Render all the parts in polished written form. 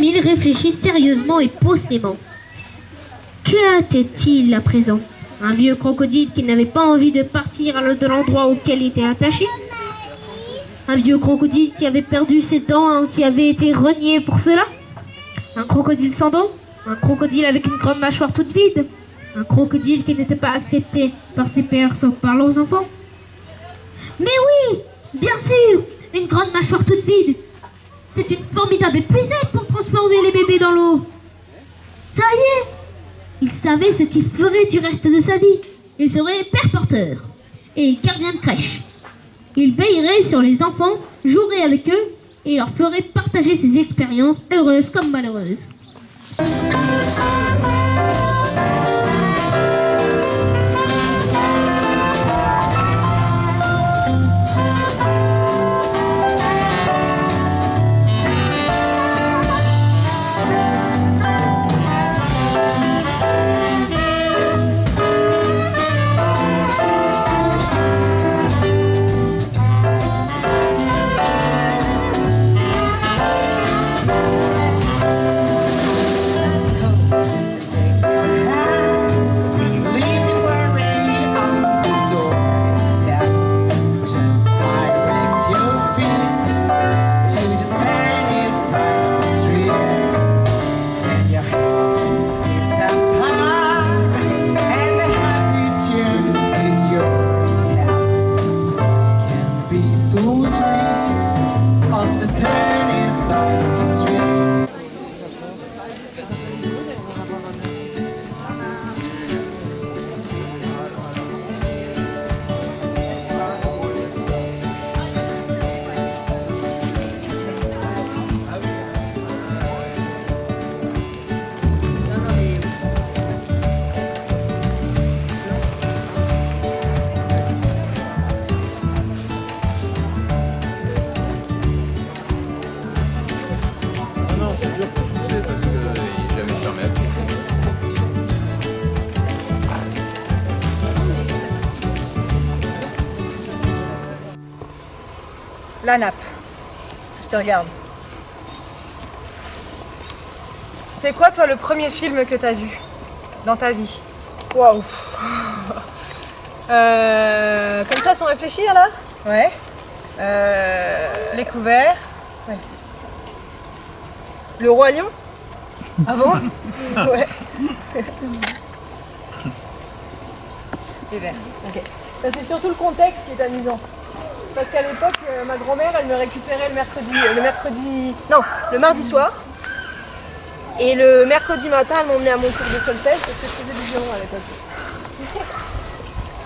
Émile réfléchit sérieusement et posément. Que hâtait-il à présent? Un vieux crocodile qui n'avait pas envie de partir de l'endroit auquel il était attaché? Un vieux crocodile qui avait perdu ses dents, qui avait été renié pour cela? Un crocodile sans dents? Un crocodile avec une grande mâchoire toute vide? Un crocodile qui n'était pas accepté par ses pères sauf par leurs enfants? Mais oui, bien sûr, une grande mâchoire toute vide. C'est une formidable épuisette pour transformer les bébés dans l'eau. Ça y est, il savait ce qu'il ferait du reste de sa vie. Il serait père porteur et gardien de crèche. Il veillerait sur les enfants, jouerait avec eux et leur ferait partager ses expériences, heureuses comme malheureuses. La nappe. Je te regarde. C'est quoi, toi, le premier film que t'as vu dans ta vie? Waouh. Comme ça, sans réfléchir, là? Ouais. Les couverts. Ouais. Le Roi Lion? Ah bon? Ouais. Les verts. Ok. Ça, c'est surtout le contexte qui est amusant. Parce qu'à l'époque, ma grand-mère, elle me récupérait le mardi soir. Et le mercredi matin, elle m'emmenait à mon cours de solfège parce que je faisais du violon à l'époque.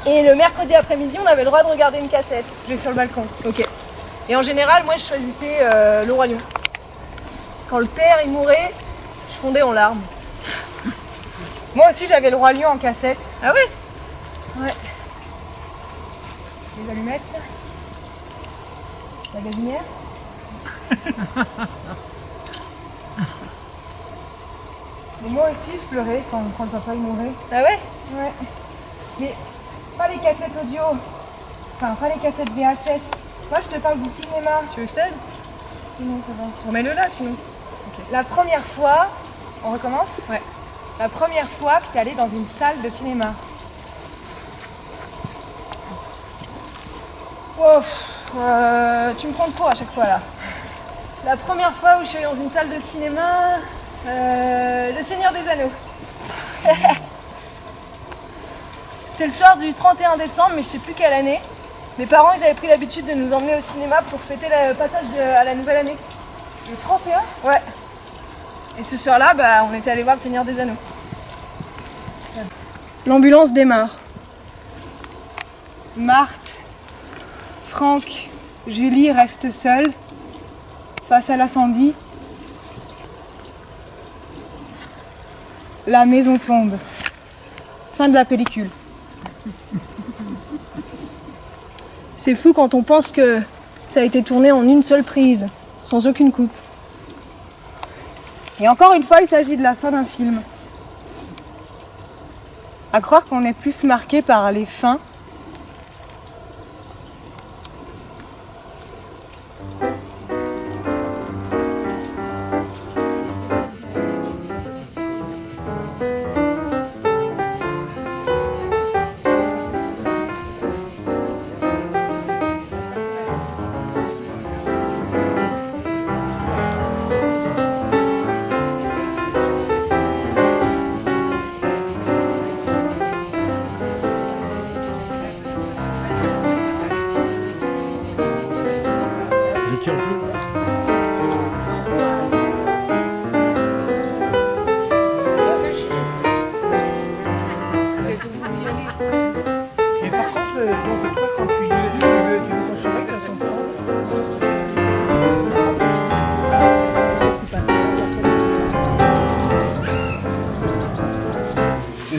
Et le mercredi après-midi, on avait le droit de regarder une cassette. Je vais sur le balcon. Ok. Et en général, moi, je choisissais le Roi Lion. Quand le père, il mourait, je fondais en larmes. Moi aussi, j'avais le Roi Lion en cassette. Ah ouais? Ouais. Les allumettes. La gazinière. Mais moi aussi je pleurais quand le papa il mourait. Ah ouais? Ouais. Mais pas les cassettes audio. Enfin pas les cassettes VHS. Moi je te parle du cinéma. Tu veux que je t'aide? Non, ça va. Remets-le là sinon. Okay. La première fois, on recommence? Ouais. La première fois que tu es allé dans une salle de cinéma. Wow. Tu me prends de court à chaque fois là. La première fois où je suis allée dans une salle de cinéma, Le Seigneur des Anneaux. C'était le soir du 31 décembre, mais je sais plus quelle année. Mes parents ils avaient pris l'habitude de nous emmener au cinéma pour fêter le passage à la nouvelle année. Le 31? Ouais. Et ce soir-là, on était allé voir Le Seigneur des Anneaux. L'ambulance démarre. Marthe, Franck, Julie restent seuls face à l'incendie. La maison tombe. Fin de la pellicule. C'est fou quand on pense que ça a été tourné en une seule prise, sans aucune coupe. Et encore une fois, il s'agit de la fin d'un film. À croire qu'on est plus marqué par les fins.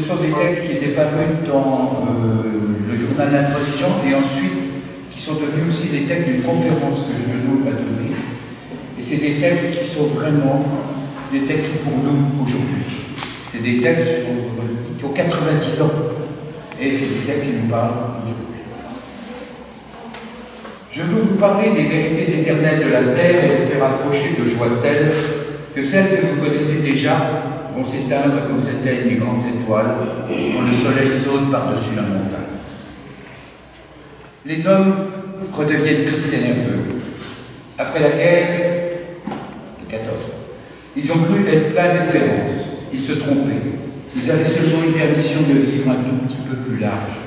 sont des textes qui étaient parus dans le journal d'Intelligence et ensuite qui sont devenus aussi des textes d'une conférence que Genoux m'a donnée. Et c'est des textes qui sont vraiment des textes pour nous aujourd'hui. C'est des textes qui ont 90 ans. Et c'est des textes qui nous parlent aujourd'hui. Je veux vous parler des vérités éternelles de la terre et vous faire approcher de joies telles que celles que vous connaissez déjà vont s'éteindre comme s'éteignent les grandes étoiles quand le soleil saute par-dessus la montagne. Les hommes redeviennent tristes et nerveux. Après la guerre de 14, ils ont cru être pleins d'espérance. Ils se trompaient. Ils avaient seulement une permission de vivre un tout petit peu plus large.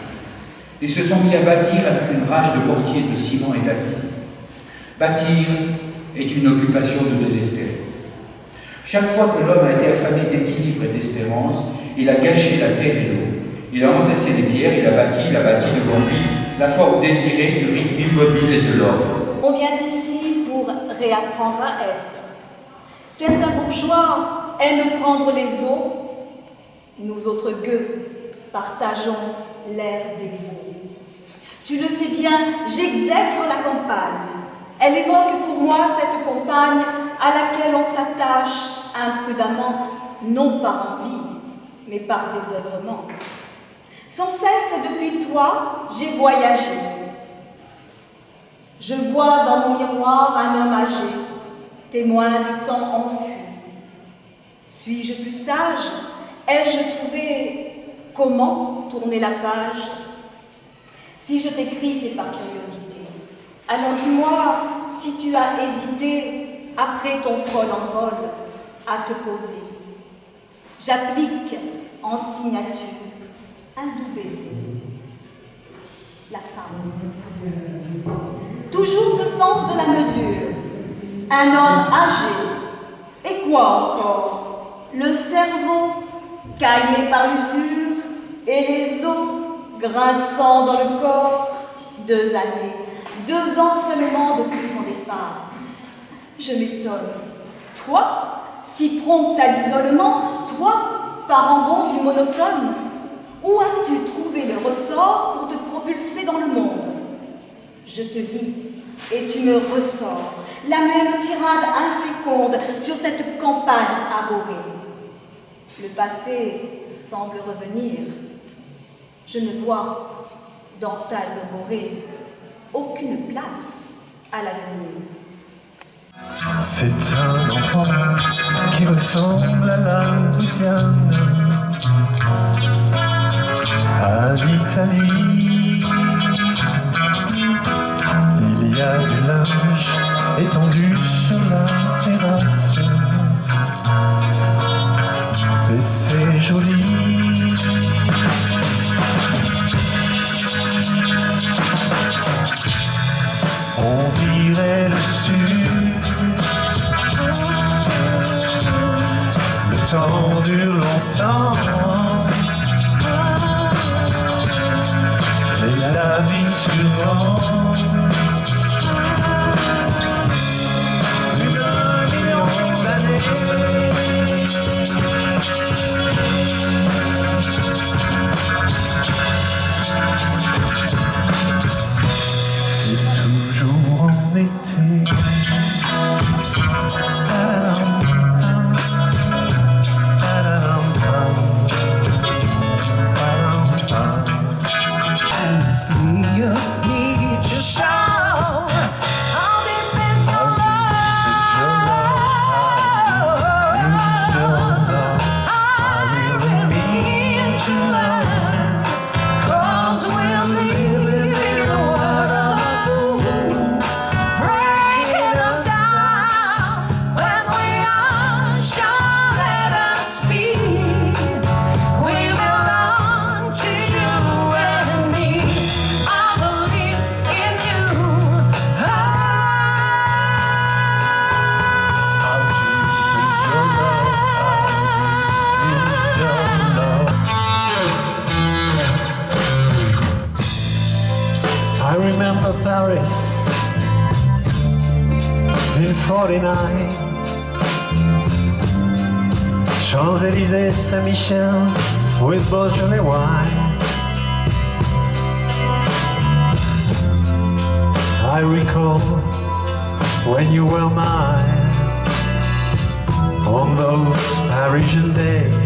Ils se sont mis à bâtir avec une rage de mortier, de ciment et d'acier. Bâtir est une occupation de désespéré. Chaque fois que l'homme a été affamé d'équilibre et d'espérance, il a gâché la terre et l'eau. Il a entassé les pierres, il a bâti devant lui la forme désirée du rythme immobile et de l'ordre. On vient ici pour réapprendre à être. Certains bourgeois aiment prendre les eaux. Nous autres gueux partageons l'air des veaux. Tu le sais bien, j'exècre la campagne. Elle évoque pour moi cette compagne à laquelle on s'attache imprudemment, non par envie, mais par désœuvrement. Sans cesse depuis toi, j'ai voyagé. Je vois dans mon miroir un homme âgé, témoin du temps enfui. Suis-je plus sage? Ai-je trouvé comment tourner la page? Si je t'écris, c'est par curiosité. Alors dis-moi si tu as hésité, après ton frôle en vol, à te poser. J'applique en signature un doux baiser. La femme. Toujours ce sens de la mesure. Un homme âgé. Et quoi encore? Le cerveau caillé par l'usure et les os grinçant dans le corps. 2 années, 2 ans seulement depuis mon départ. Je m'étonne. Toi, si prompte à l'isolement, toi, parent bon du monotone, où as-tu trouvé le ressort pour te propulser dans le monde? Je te lis et tu me ressors la même tirade inféconde sur cette campagne abhorrée. Le passé semble revenir. Je ne vois, dans ta demeurée, aucune place à l'avenir. C'est un enfant qui ressemble à la Louisiane, à l'Italie. Il y a du linge étendu sur la terrasse, et c'est joli. On dirait le sud. Le temps dure longtemps, et la vie souvent. Une million d'années. Et toujours en été. I remember Paris in 49, Champs-Élysées, Saint-Michel, with Beaujolais wine. I recall when you were mine on those Parisian days.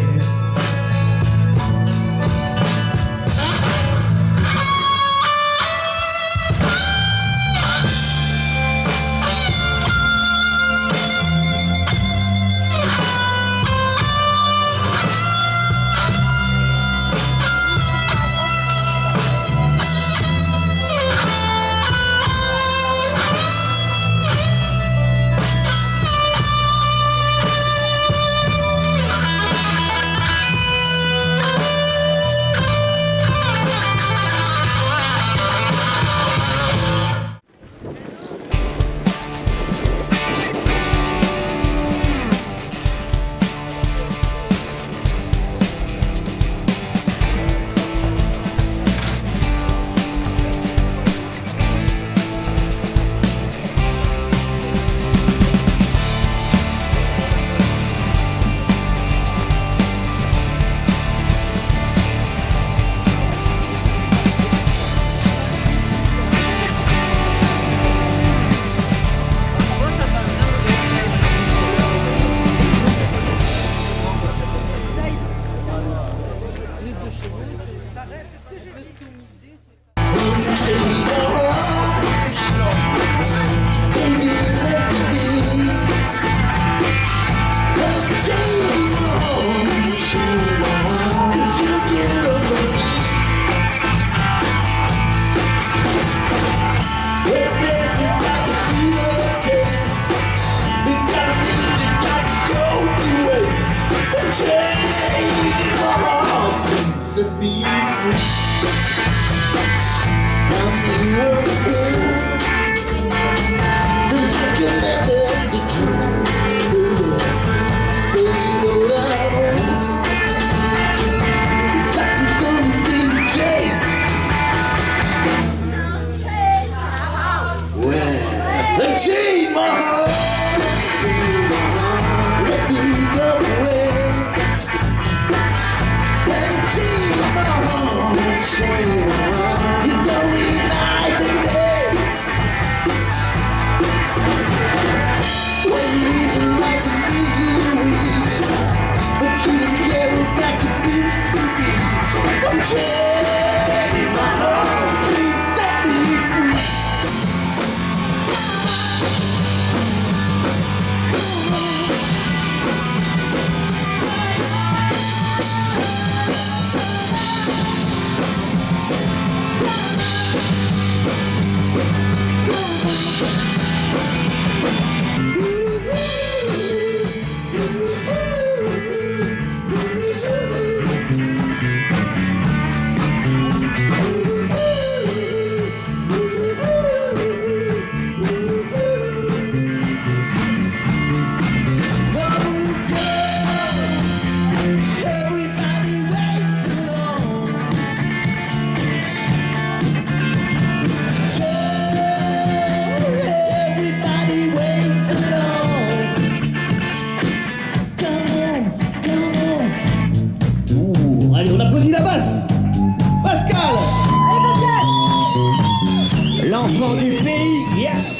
L'enfant du pays, yes!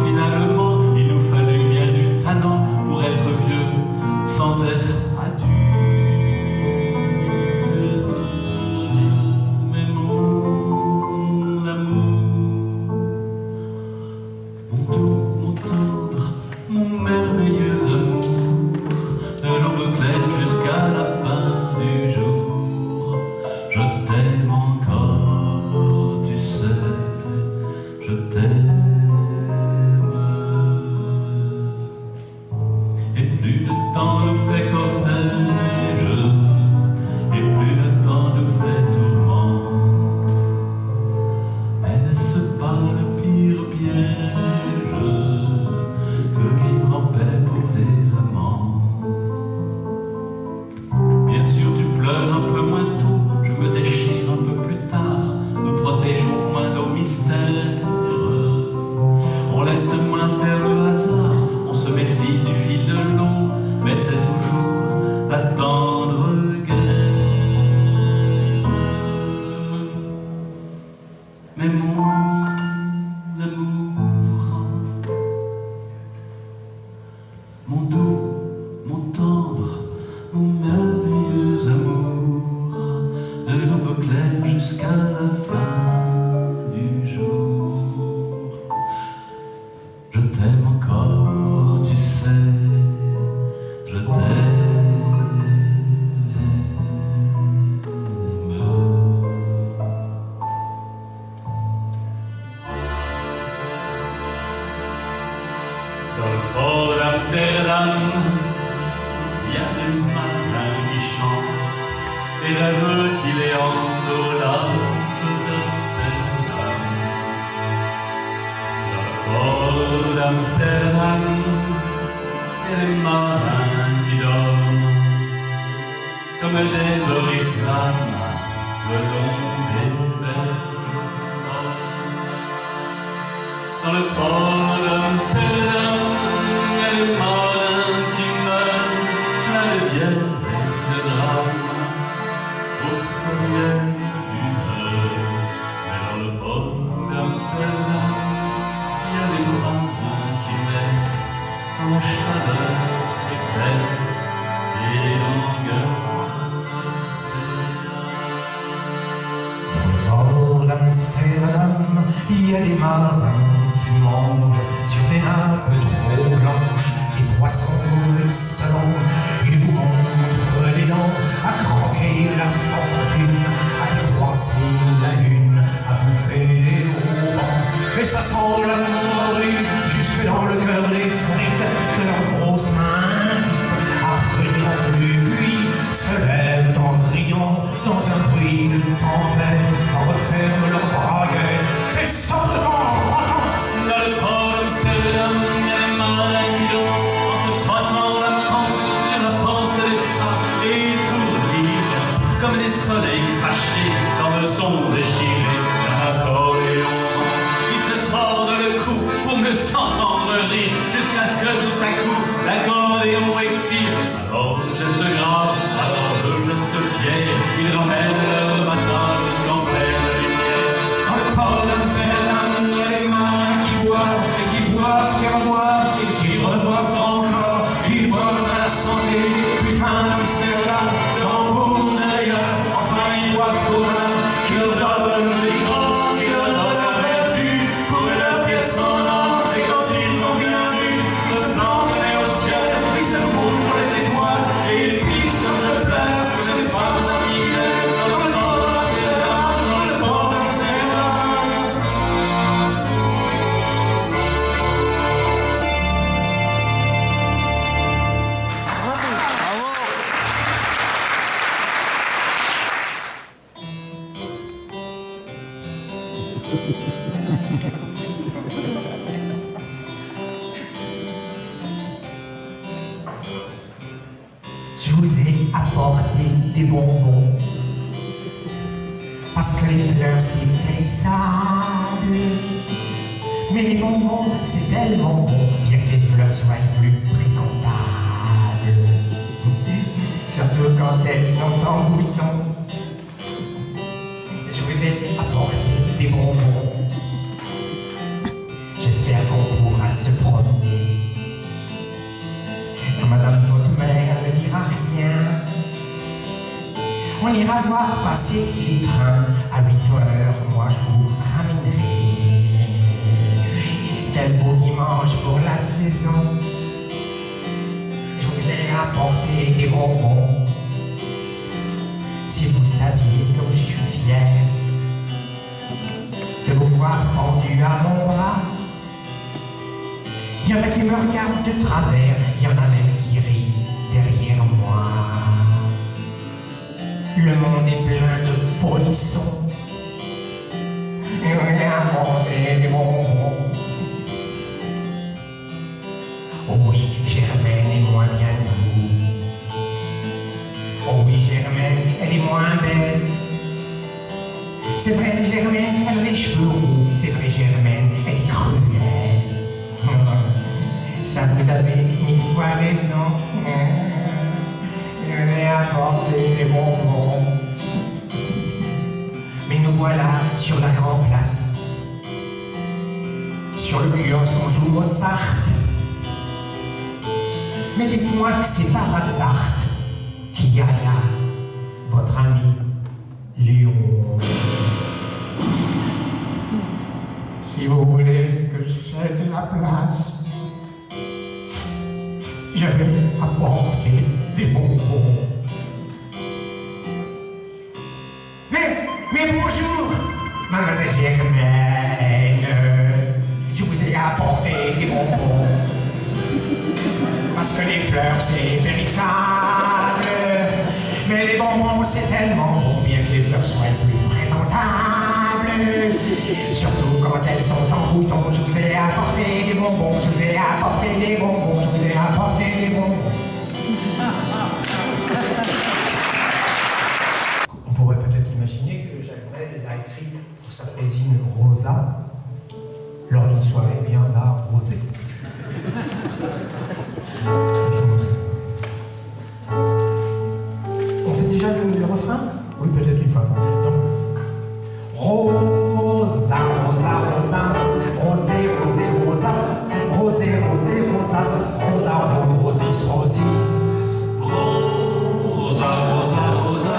Finalement, il nous fallut bien du talent pour être vieux. plus le temps nous fait cortège, et plus le temps nous fait tourment. Mais n'est-ce pas le pire piège que vivre en paix pour des amants? Bien sûr tu pleures un peu moins tôt, je me déchire un peu plus tard, nous protégeons moins nos mystères, on laisse moins faire le hasard, on se méfie du fil de l'eau, mais c'est toujours la tendre guerre. Mais mon amour, mon doux, mon tendre, mon merveilleux amour, de l'aube claire jusqu'à la fin du jour. Je t'aime encore, tu sais, je t'aime. Dans le port d'Amsterdam, il y a des marins qui chantent et rêveux qui les hantent au large d'Amsterdam. Dans le port d'Amsterdam, il y a des marins qui dorment comme des oriflammes le long des berges. Dans le port d'Amsterdam, il y a des marins qui meurent, plein de bière et de drames, au premier d'une heure. Mais dans le port d'Amsterdam, il y a des marins qui naissent dans la chaleur épaisse et longueur. Dans le port d'Amsterdam, il y a des marins mange sur des nappes trop blanches, des poissons excellents. Ils vous montrent les dents, à croquer la fortune, à croiser la lune, à bouffer des haubans. Et ça sent la morue jusque dans le cœur des frites que leurs grosses mains invitent à frire la pluie. Se lèvent en riant dans un bruit de tempête, referment leurs braguettes et sortent en rotant. Dans le port d'Amsterdam, il y a des marins qui dansent en se frottant la panse sur la panse des femmes et étourdis comme des soleils crachés dans le son déchiré d'un accordéon. Ils se tordent le cou pour me s'entendre rire jusqu'à ce que tout à coup l'accordéon expire. Alors geste grave, alors geste fier, ils ramènent leur matin jusqu'en pleine lumière. Dans le port d'Amsterdam, il y a des marins qui boivent et qui boivent, qui reboivent et qui reboivent encore. Ils boivent à la santé, putain d'Amsterdam, de Hambourg d'ailleurs. Enfin ils boivent pour l'un qui leur donne le grand, qui leur donne la vertu pour leur pièce en or. Et quand ils ont bien vu se planter au ciel, ils se montrent les étoiles et ils pissent comme je pleure. C'est des femmes infidèles dans le port d'Amsterdam, dans le port d'Amsterdam. Je vous ai apporté des bonbons parce que les fleurs c'est paysable. Mais les bonbons c'est tellement bon, bien que les fleurs soient plus présentables. Surtout quand elles sont en bouton. Je vous ai apporté des bonbons. J'espère qu'on pourra se promener. Madame votre mère ne dira rien. On ira voir passer les trains à 8 heures, moi je vous ramènerai. Quel beau dimanche pour la saison. Je vous ai apporté des bonbons. Si vous saviez comme je suis fier de vous voir pendu à mon bras. Il y en a qui me regardent de travers, il y en a même qui rient. le monde est plein de polissons. Et on est inventé des bonbons. Oh oui, Germaine est moins bien que vous. Oh oui, Germaine, elle est moins belle. C'est vrai, Germaine, elle a les cheveux roux. C'est vrai, Germaine, elle est cruelle. Ça, vous avez une fois raison. Je vais apporter des bonbons. Mais nous voilà sur la grande place. Sur le kiosque, on joue Mozart. Mais dites-moi que c'est pas Mozart qui a là, votre ami Léon. Si vous voulez que j'aide la place, je vais apporter des bonbons. Mais bonjour, mademoiselle Germaine, je vous ai apporté des bonbons. Parce que les fleurs c'est périssable, mais les bonbons c'est tellement bon, bien que les fleurs soient plus présentables. Surtout quand elles sont en bouton, je vous ai apporté des bonbons, je vous ai apporté des bonbons, je vous ai apporté des bonbons. On pourrait peut-être imaginer que Jacques Brel a écrit pour sa cousine Rosa lors d'une soirée bien arrosée. On fait déjà le refrain? Oui, peut-être une fois. Donc, Rosa, Rosa, Rosa, Rosé, Rosé, Rosa, Rosé, Rosé, Rosas, Rosa, Rosis, Rosis. Rosa, Rosa, Rosa,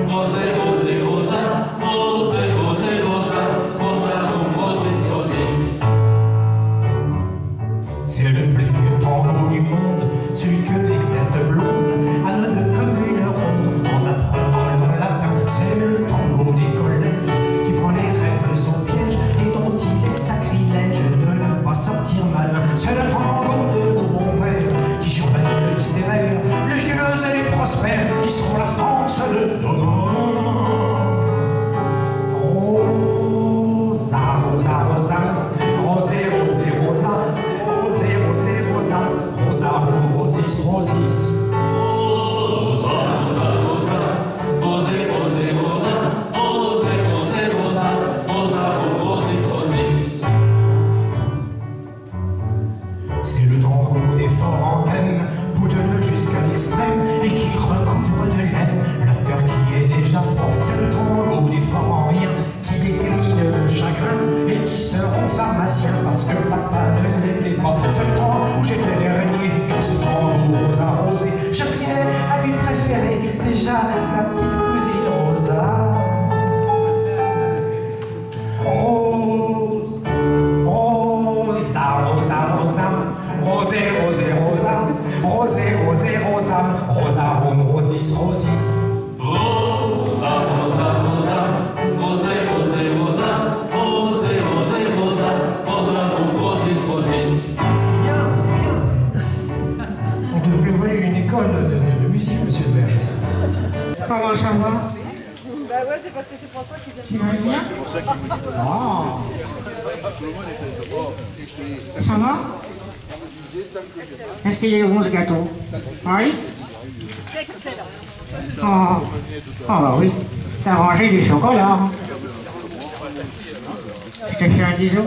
Rosé, Rosé, Rosa, Rosé, Rosé, Rosa, Rosa, Rosis, Rosis. C'est le plus vieux tango du monde, celui que les têtes blondes annonnent comme une ronde en apprenant leur latin. C'est le tango des collèges qui prend les rêves au piège et dont il est sacrilège de ne pas sortir malin. C'est le tango de nos bons pères qui surveillent le sévère, les généreux et les prospères qui seront la France de demain. Rosa, Rosa, Rosa, Rosé, Rosé, Rosa, Rosé, Rosé, Rosas, Rosa, Rosis, Rosis. Rosa, Rosa, Rosa, Rosé, Rosé, Rosa, Rosé, Rosé, Rosa, Rosa, Rosis, Rosis. C'est le tango des forts en thème, boutonneux jusqu'à l'extrême, et qui recouvre de laine leur cœur qui est déjà froid. C'est le tango des forts en rien, qui décline le chagrin, et qui seront pharmaciens parce que papa ne l'était pas. C'est le temps où j'étais dernier, car ce tango rose arrosé, j'inclinais à lui préférer déjà ma petite cousine Rosa. Rose, Rosa, Rosa, Rosa, Rosé, Rosé, Rosa, Rosé, Rosé, Rosa, Rosa, Rosis, Rosis. Rosa, Rosa, Rosa, Rosé, Rosé, Rosa, Rosé, Rosé, Rosa, Rosa, Rosis, Rosis. C'est bien, c'est bien. On devrait ouvrir une école de musique, monsieur le maire. Comment ça va? Bah ouais, c'est parce que c'est François qui vient. Tu vas bien? Oh. Ça va? Est-ce qu'il y a 11 gâteaux? Oui? Excellent. Oh. Oh bah oui, t'as rangé du chocolat. Tu t'es fait un bisou?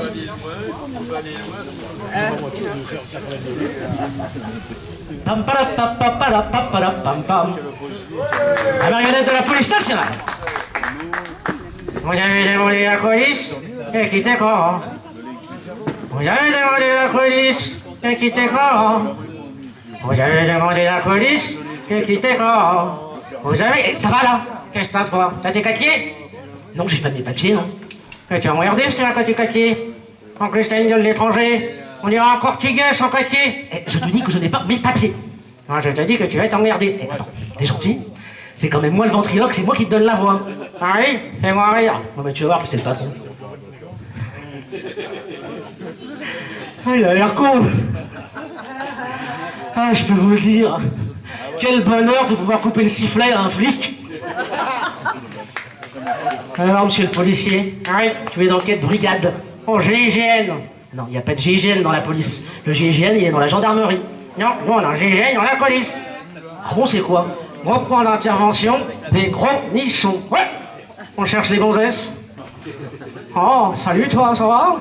Pam para pam pam para pam para pam pam. La marionnette de la police nationale. Vous avez demandé la police et quittez quand? Vous avez demandé la police et quittez quand? Vous avez demandé la police et quittez quand? Vous avez... Ça va là? Qu'est-ce que t'as toi? T'as tes papiers? Non, j'ai pas mes papiers, non. Et tu as emmerdé ce qu'il y a quand tes papiers? En plus t'as une gueule d'étranger. On dirait un portugais sans papier. Eh, je te dis que je n'ai pas mes papiers. Non, je te dis que tu vas être emmerdé. Eh, attends, t'es gentil? C'est quand même moi le ventriloque, c'est moi qui te donne la voix. Ah oui? Fais-moi rire. Non mais tu vas voir que c'est le patron. Ah, il a l'air con. Ah, je peux vous le dire. Quel bonheur de pouvoir couper le sifflet à un flic. Alors, monsieur le policier, oui, tu es dans quelle brigade? Oh, GIGN. Non, il n'y a pas de GIGN dans la police. Le GIGN, il est dans la gendarmerie. Non, on a un GIGN dans la police. Ah bon, c'est quoi? Reprend l'intervention des gros nichons. Ouais, on cherche les gonzesses. Oh, salut toi, ça va?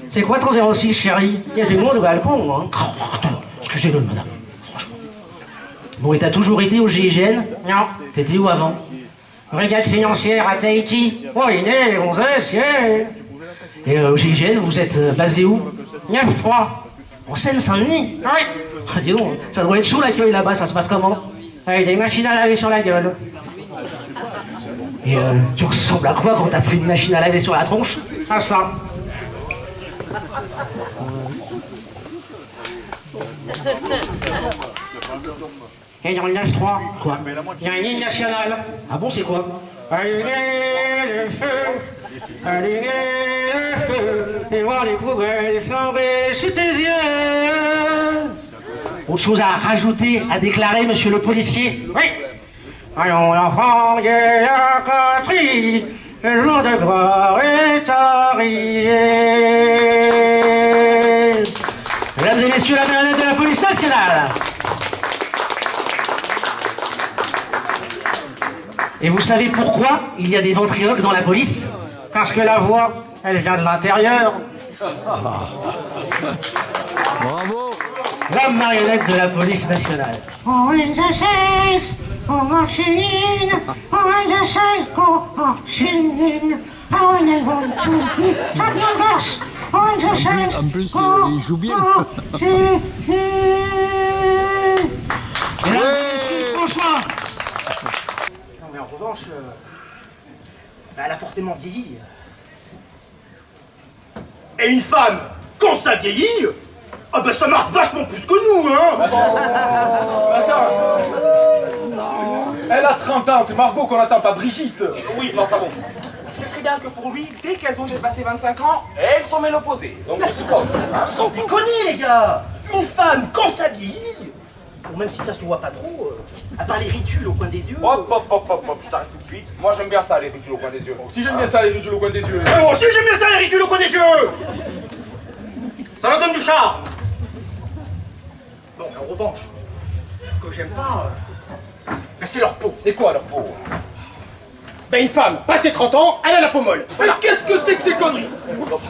C'est quoi ton 06, chérie? Il y a du monde au balcon, hein? Excusez-le, madame, franchement. Bon, et t'as toujours été au GIGN? Non. T'étais où avant? Brigade financière à Tahiti. Oh, il est né, les gonzesses, yeah. Et au GIGN, vous êtes basé où? 9-3. En Seine-Saint-Denis? Oui. Ah, dis donc, ça doit être chaud l'accueil là-bas, ça se passe comment? Avec des machines à laver sur la gueule. Et tu ressembles à quoi quand t'as pris une machine à laver sur la tronche? À ça. Et dans le 9-3, quoi? Il y a une ligne nationale. Ah bon, c'est quoi? Allumez le feu, allumez le feu, et voir les poubelles flamber sous tes yeux. Autre chose à rajouter, à déclarer, monsieur le policier? Oui. Allons l'enfant de la patrie, le jour de gloire est arrivé. Mesdames et messieurs, la marionnette de la police nationale. Et vous savez pourquoi il y a des ventriloques dans la police? Parce que la voix, elle vient de l'intérieur. Bravo. La marionnette de la police nationale. On les cesse, on machine, on les cesse, on machine, on les voit, ça m'embrasse, on les cesse. En plus, il joue bien. François. Non mais en revanche, elle a forcément vieilli. Et une femme, quand ça vieillit, ah ben ça marque vachement plus que nous, hein. Attends. Elle a 30 ans, c'est Margot qu'on attend, pas Brigitte. Oui, mais enfin bon. Tu sais très bien que pour lui, dès qu'elles ont dépassé 25 ans, elles sont ménopausées. Donc c'est pas, hein, sans déconner les gars. Une femme, quand ça vieillit, bon, même si ça se voit pas trop, à part les ridules au coin des yeux... Hop, je t'arrête tout de suite. Moi j'aime bien ça, les ridules au coin des yeux. Si j'aime bien ça, les ridules au coin des yeux. Moi aussi j'aime bien ça, les ridules au coin des yeux. Ça leur donne du charme. Bon, en revanche, ce que j'aime pas, ben, c'est leur peau. Et quoi leur peau? Ben une femme, passé 30 ans, elle a la peau molle. Voilà. Mais qu'est-ce que c'est que ces conneries?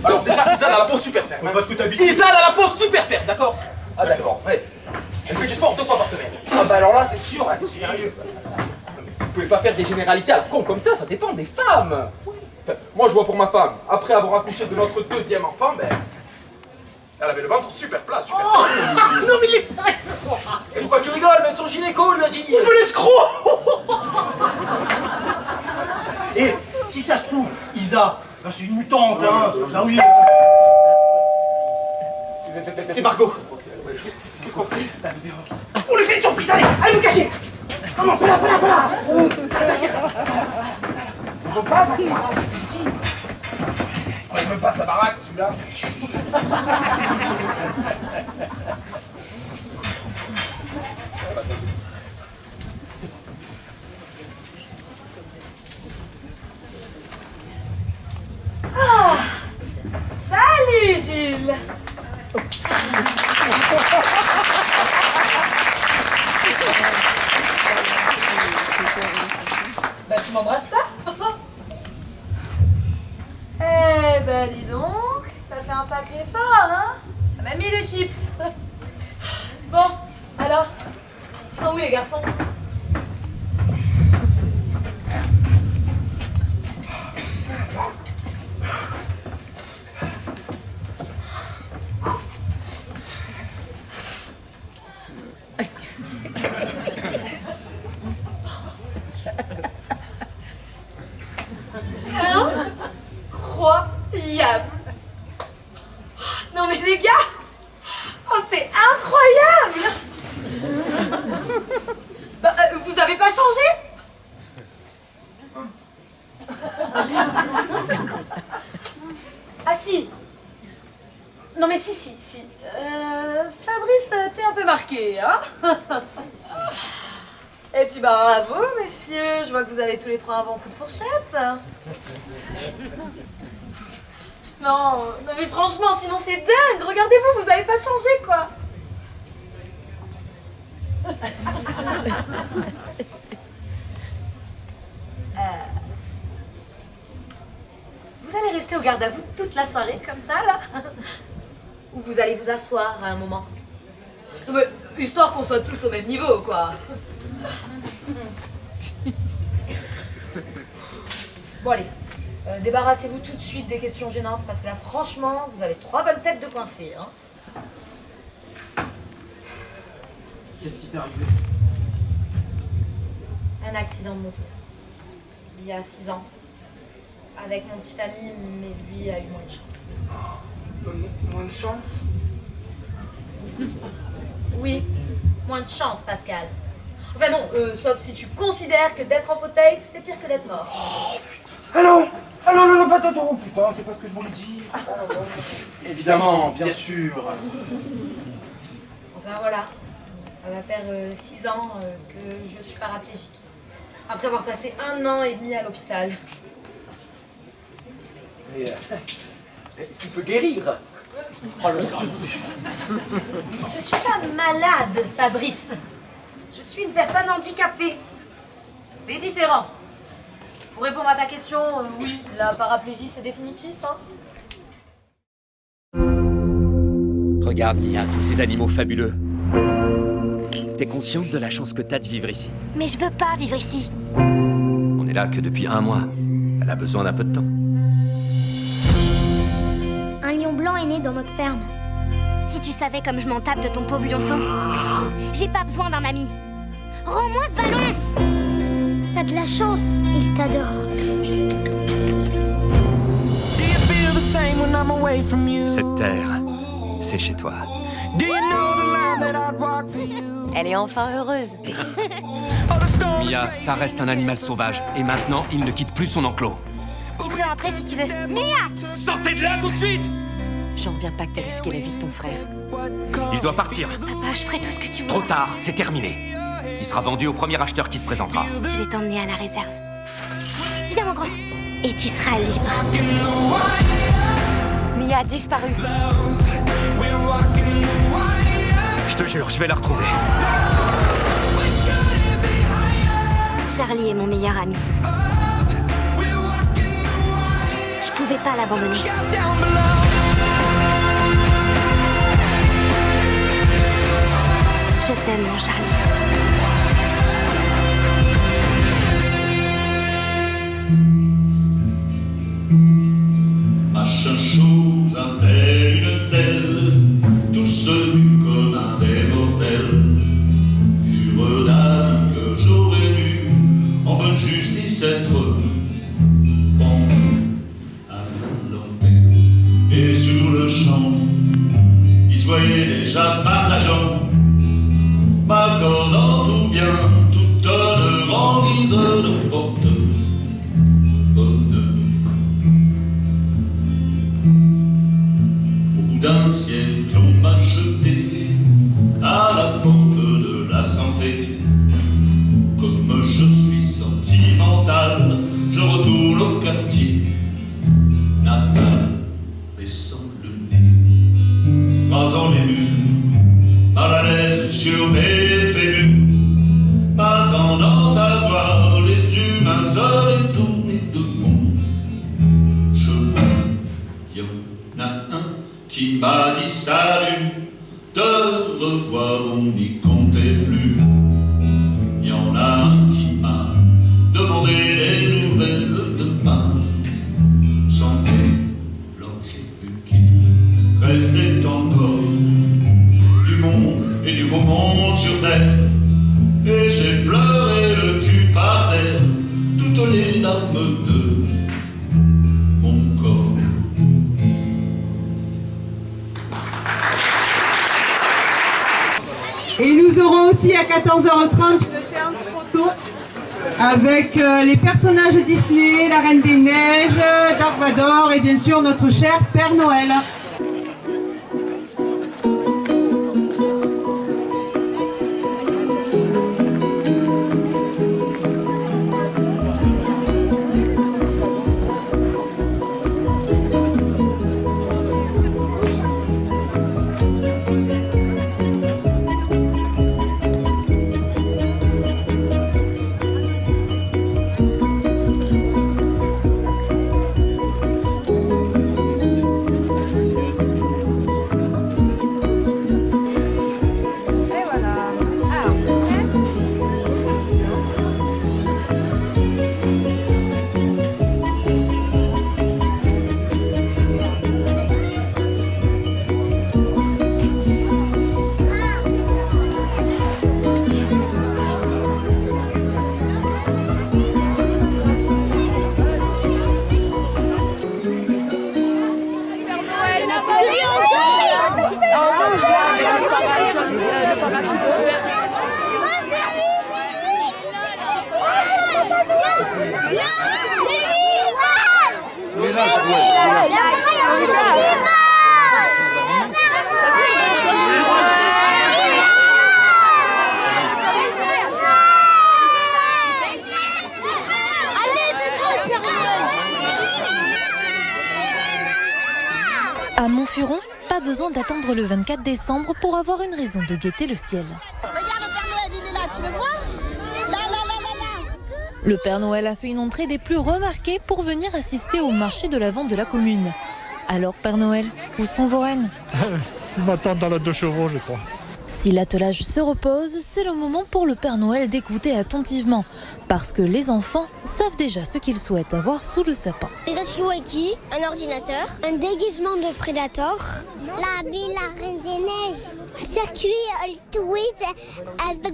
Alors déjà, Isa a la peau super ferme. Parce que t'habites... Isa a la peau super ferme, d'accord? Ah d'accord, ouais. Elle fait du sport 2 fois par semaine. Ah bah alors là, c'est sûr, hein, sérieux. Vous pouvez pas faire des généralités à la con comme ça dépend des femmes. Enfin, moi je vois pour ma femme, après avoir accouché de notre 2e enfant, ben... Elle avait le ventre super plat, super plat. Non mais les... Et pourquoi tu rigoles? Même son gynéco lui a dit... Oh mais l'escroc. Et si ça se trouve, Isa, ben, c'est une mutante, hein. Ah oui. C'est Margot. Qu'est-ce qu'on fait? On lui fait une surprise, allez vous cacher. Non, pas là. On peut pas, si. On est même pas sa baraque, celui-là. Ah, salut Jules. Bah tu m'embrasses pas? Eh ben dis donc, ça fait un sacré effort, hein? Ça m'a mis les chips. Bon, alors, ils sont où les garçons? Incroyable! Non mais les gars! Oh c'est incroyable! Bah, vous avez pas changé? Ah si! Non mais si. Fabrice, t'es un peu marqué, hein? Et puis bah bravo messieurs, je vois que vous avez tous les trois un bon coup de fourchette. Non mais franchement, sinon c'est dingue, regardez-vous, vous avez pas changé quoi. Vous allez rester au garde à vous toute la soirée comme ça là? Ou vous allez vous asseoir à un moment? Mais, histoire qu'on soit tous au même niveau quoi. Bon allez, débarrassez-vous tout de suite des questions gênantes parce que là franchement, vous avez 3 bonnes têtes de coincés. Hein. Qu'est-ce qui t'est arrivé? Un accident de moto. Il y a 6 ans. Avec mon petit ami, mais lui a eu moins de chance. Moins de chance? Oui, moins de chance, Pascal. Enfin non, sauf si tu considères que d'être en fauteuil, c'est pire que d'être mort. Allô? Ah non, non, non, pas trop, putain, c'est pas ce que je voulais dire. Évidemment, bien sûr. Enfin voilà, ça va faire 6 ans que je suis paraplégique. Après avoir passé 1 an et demi à l'hôpital. Mais tu peux guérir. Oh, le gars. Je suis pas malade, Fabrice. Je suis une personne handicapée. C'est différent. Pour répondre à ta question, oui, la paraplégie c'est définitif. Hein. Regarde, Mia, tous ces animaux fabuleux. T'es consciente de la chance que t'as de vivre ici? Mais je veux pas vivre ici. On est là que depuis 1 mois. Elle a besoin d'un peu de temps. Un lion blanc est né dans notre ferme. Si tu savais comme je m'en tape de ton pauvre lionceau. J'ai pas besoin d'un ami. Rends-moi ce ballon! T'as de la chance, il t'adore. Cette terre, c'est chez toi. Elle est enfin heureuse. Mia, ça reste un animal sauvage. Et maintenant, il ne quitte plus son enclos. Tu peux entrer si tu veux. Mia! Sortez de là tout de suite! J'en reviens pas que t'aies risqué la vie de ton frère. Il doit partir. Papa, je ferai tout ce que tu veux. Trop tard, c'est terminé. Il sera vendu au premier acheteur qui se présentera. Je vais t'emmener à la réserve. Viens mon grand. Et tu seras libre. Mia a disparu. Je te jure, je vais la retrouver. Charlie est mon meilleur ami. Je pouvais pas l'abandonner. Je t'aime, mon Charlie. Machin chose, un tel, une telle, tous du commun des mortels, furent d'avis que j'aurais dû, en bonne justice, être pendu à l'antenne. Et sur le champ, ils se voyaient déjà partageant, m'accordant tout bien, toute leur grande guise de porte. D'un siècle, on m'a jeté à la porte de la santé. Comme je suis sentimental, je retourne au quartier natal, baissant le nez, rasant les murs, mal à l'aise sur mes fémurs, m'attendant à voir les humains seuls tourner de mon chemin. Y'en a un qui m'a dit salut, te revoir, on n'y comptait plus. Il y en a un qui m'a demandé des nouvelles de ma santé. Alors j'ai vu qu'il restait encore du monde et du beau monde sur terre. Et j'ai pleuré le cul par terre, toutes les larmes de mon corps. Et nous aurons aussi à 14h30 une séance photo avec les personnages Disney, la Reine des Neiges, Dark Vador et bien sûr notre cher Père Noël. À Montfuron, pas besoin d'attendre le 24 décembre pour avoir une raison de guetter le ciel. Regarde, le Père Noël, il est là, tu le vois? Là. Le Père Noël a fait une entrée des plus remarquées pour venir assister au marché de la vente de la commune. Alors, Père Noël, où sont vos rennes? Ils m'attendent dans la 2 chevaux, je crois. Si l'attelage se repose, c'est le moment pour le Père Noël d'écouter attentivement. Parce que les enfants savent déjà ce qu'ils souhaitent avoir sous le sapin. Des Watchie-Walkie, un ordinateur, un déguisement de Predator, la Belle la Reine des Neiges, un circuit Twist avec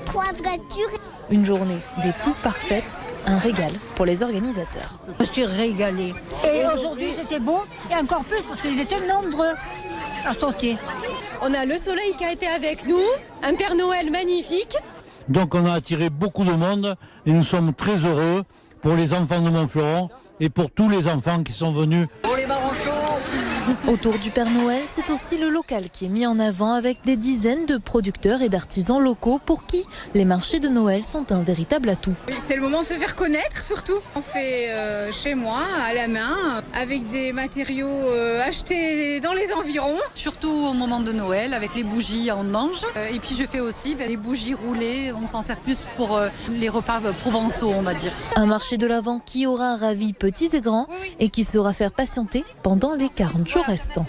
3 voitures. Une journée des plus parfaites, un régal pour les organisateurs. Je suis régalée. Et aujourd'hui c'était beau, et encore plus parce qu'ils étaient nombreux à sauter. On a le soleil qui a été avec nous, un Père Noël magnifique. Donc on a attiré beaucoup de monde et nous sommes très heureux pour les enfants de Montfuron et pour tous les enfants qui sont venus. Autour du Père Noël, c'est aussi le local qui est mis en avant avec des dizaines de producteurs et d'artisans locaux pour qui les marchés de Noël sont un véritable atout. C'est le moment de se faire connaître surtout. On fait chez moi, à la main, avec des matériaux achetés dans les environs. Surtout au moment de Noël, avec les bougies en ange. Et puis je fais aussi des bougies roulées, on s'en sert plus pour les repas provençaux, on va dire. Un marché de l'Avent qui aura ravi petits et grands et qui saura faire patienter pendant les 40 jours restants.